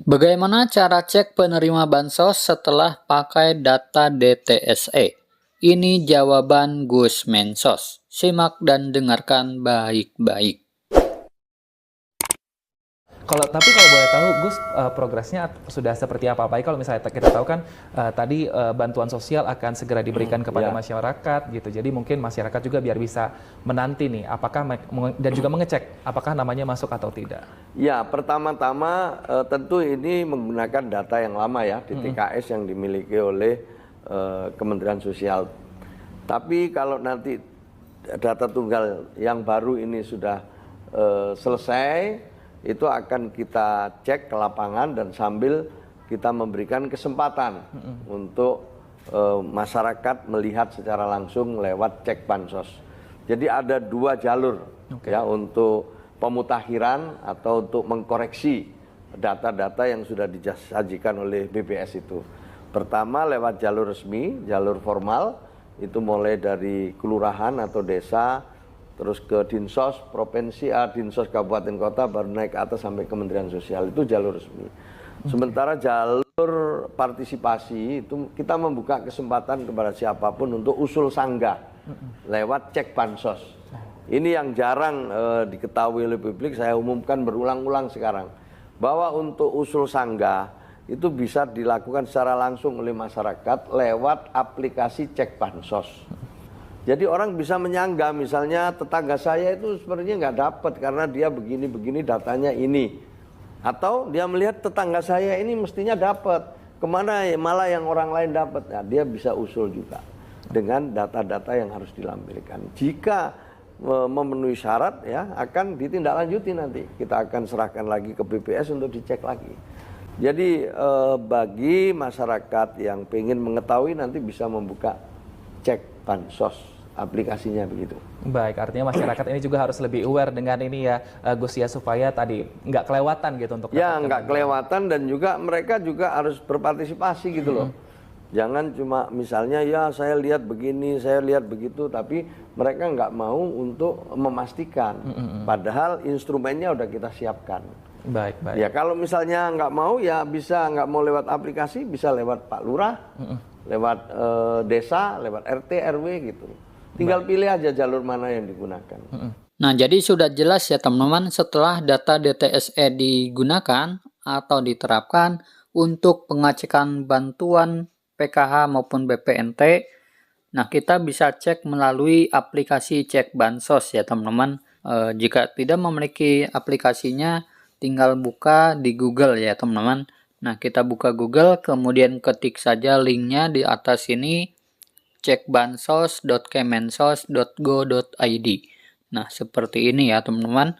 Bagaimana cara cek penerima bansos setelah pakai data DTSE? Ini jawaban Gus Mensos. Simak dan dengarkan baik-baik. Tapi kalau boleh tahu, Gus, progresnya sudah seperti apa? Apalagi kalau misalnya kita tahu kan tadi bantuan sosial akan segera diberikan kepada masyarakat gitu. Jadi mungkin masyarakat juga biar bisa menanti nih, apakah dan juga mengecek apakah namanya masuk atau tidak. Ya, pertama-tama tentu ini menggunakan data yang lama ya, DTKS yang dimiliki oleh Kementerian Sosial. Tapi kalau nanti data tunggal yang baru ini sudah selesai, itu akan kita cek ke lapangan dan sambil kita memberikan kesempatan untuk masyarakat melihat secara langsung lewat cek bansos. Jadi ada dua jalur ya untuk pemutakhiran atau untuk mengkoreksi data-data yang sudah disajikan oleh BPS itu. Pertama lewat jalur resmi, jalur formal, itu mulai dari kelurahan atau desa, terus ke Dinsos Provinsi, Dinsos Kabupaten Kota, baru naik ke atas sampai Kementerian Sosial, itu jalur resmi. Sementara jalur partisipasi itu kita membuka kesempatan kepada siapapun untuk usul sanggah lewat cek bansos. Ini yang jarang diketahui oleh publik, saya umumkan berulang-ulang sekarang. Bahwa untuk usul sanggah itu bisa dilakukan secara langsung oleh masyarakat lewat aplikasi cek bansos. Jadi orang bisa menyanggah, misalnya tetangga saya itu sebenarnya nggak dapat karena dia begini-begini datanya ini. Atau dia melihat tetangga saya ini mestinya dapat, kemana malah yang orang lain dapat. Nah, dia bisa usul juga dengan data-data yang harus dilampirkan. Jika memenuhi syarat ya akan ditindaklanjuti nanti. Kita akan serahkan lagi ke BPS untuk dicek lagi. Jadi bagi masyarakat yang ingin mengetahui nanti bisa membuka cek bansos aplikasinya begitu. Baik, artinya masyarakat ini juga harus lebih aware dengan ini ya, Gus ya, supaya tadi nggak kelewatan gitu untuk ya nggak kelewatan, dan juga mereka juga harus berpartisipasi gitu loh. Jangan cuma misalnya ya saya lihat begini, saya lihat begitu, tapi mereka nggak mau untuk memastikan. Padahal instrumennya udah kita siapkan. Baik. Ya kalau misalnya nggak mau ya bisa nggak mau lewat aplikasi, bisa lewat Pak Lurah, lewat desa, lewat RT, RW gitu. Tinggal pilih aja jalur mana yang digunakan. Nah, jadi sudah jelas ya teman-teman, setelah data DTSE digunakan atau diterapkan untuk pengecekan bantuan PKH maupun BPNT, nah kita bisa cek melalui aplikasi cek bansos ya teman-teman. Jika tidak memiliki aplikasinya, tinggal buka di Google ya teman-teman. Nah, kita buka Google, kemudian ketik saja linknya di atas ini, cekbansos.kemensos.go.id. Nah, seperti ini ya teman-teman.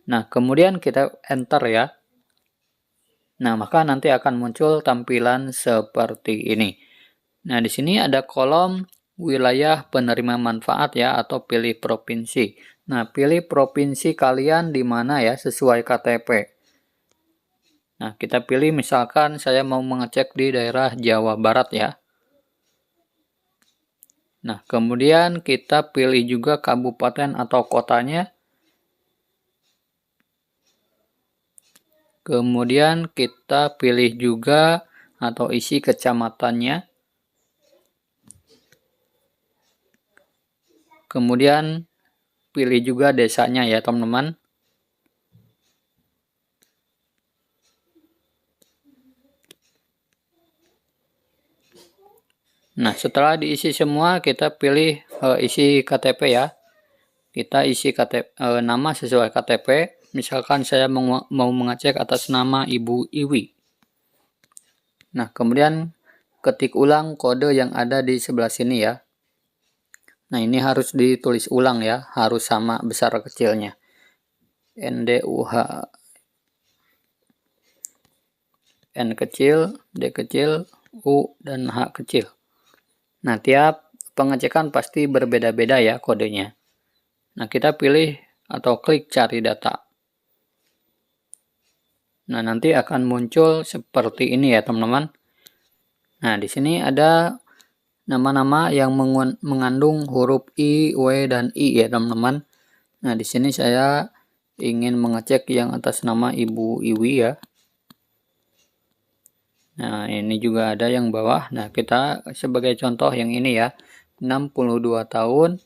Nah, kemudian kita enter ya. Nah, maka nanti akan muncul tampilan seperti ini. Nah, di sini ada kolom wilayah penerima manfaat ya, atau pilih provinsi. Nah, pilih provinsi kalian di mana ya, sesuai KTP. Nah, kita pilih misalkan saya mau mengecek di daerah Jawa Barat ya. Nah, kemudian kita pilih juga kabupaten atau kotanya. Kemudian kita pilih juga atau isi kecamatannya. Kemudian pilih juga desanya ya teman-teman. Nah, setelah diisi semua, kita pilih isi KTP ya. Kita isi KTP, nama sesuai KTP. Misalkan saya mau mengecek atas nama Ibu Iwi. Nah, kemudian ketik ulang kode yang ada di sebelah sini ya. Nah, ini harus ditulis ulang ya, harus sama besar kecilnya. NDUH, N kecil, D kecil, U, dan H kecil. Nah, tiap pengecekan pasti berbeda-beda ya kodenya. Nah, kita pilih atau klik cari data. Nah, nanti akan muncul seperti ini ya, teman-teman. Nah, di sini ada nama-nama yang mengandung huruf I, W, dan I ya, teman-teman. Nah, di sini saya ingin mengecek yang atas nama Ibu Iwi ya. Nah, ini juga ada yang bawah. Nah, kita sebagai contoh yang ini ya, 62 tahun,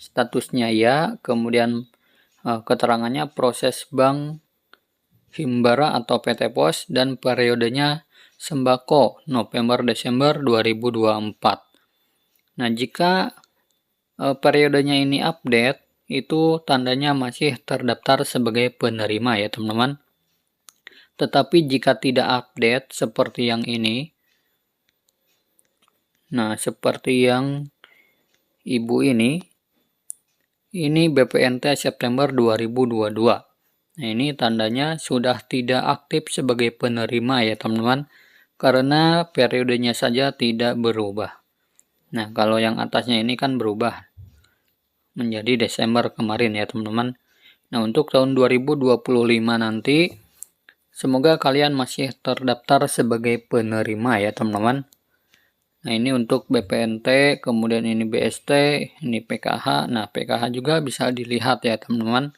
statusnya ya, kemudian keterangannya proses bank Himbara atau PT Pos, dan periodenya sembako November-Desember 2024. Nah, jika periodenya ini update, itu tandanya masih terdaftar sebagai penerima ya teman-teman. Tetapi jika tidak update seperti yang ini, nah seperti yang ibu ini BPNT September 2022. Nah, ini tandanya sudah tidak aktif sebagai penerima ya teman-teman, karena periodenya saja tidak berubah. Nah, kalau yang atasnya ini kan berubah menjadi Desember kemarin ya teman-teman. Nah, untuk tahun 2025 nanti, semoga kalian masih terdaftar sebagai penerima ya teman-teman. Nah, ini untuk BPNT, kemudian ini BST, ini PKH. Nah, PKH juga bisa dilihat ya teman-teman,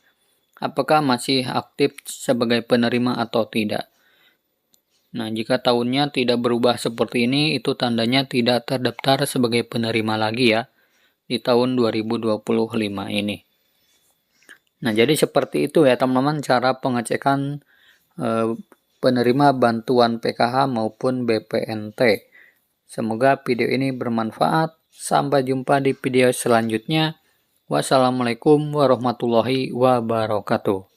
apakah masih aktif sebagai penerima atau tidak. Nah, jika tahunnya tidak berubah seperti ini, itu tandanya tidak terdaftar sebagai penerima lagi ya di tahun 2025 ini. Nah, jadi seperti itu ya teman-teman cara pengecekan penerima bantuan PKH maupun BPNT. Semoga video ini bermanfaat. Sampai jumpa di video selanjutnya. Wassalamualaikum warahmatullahi wabarakatuh.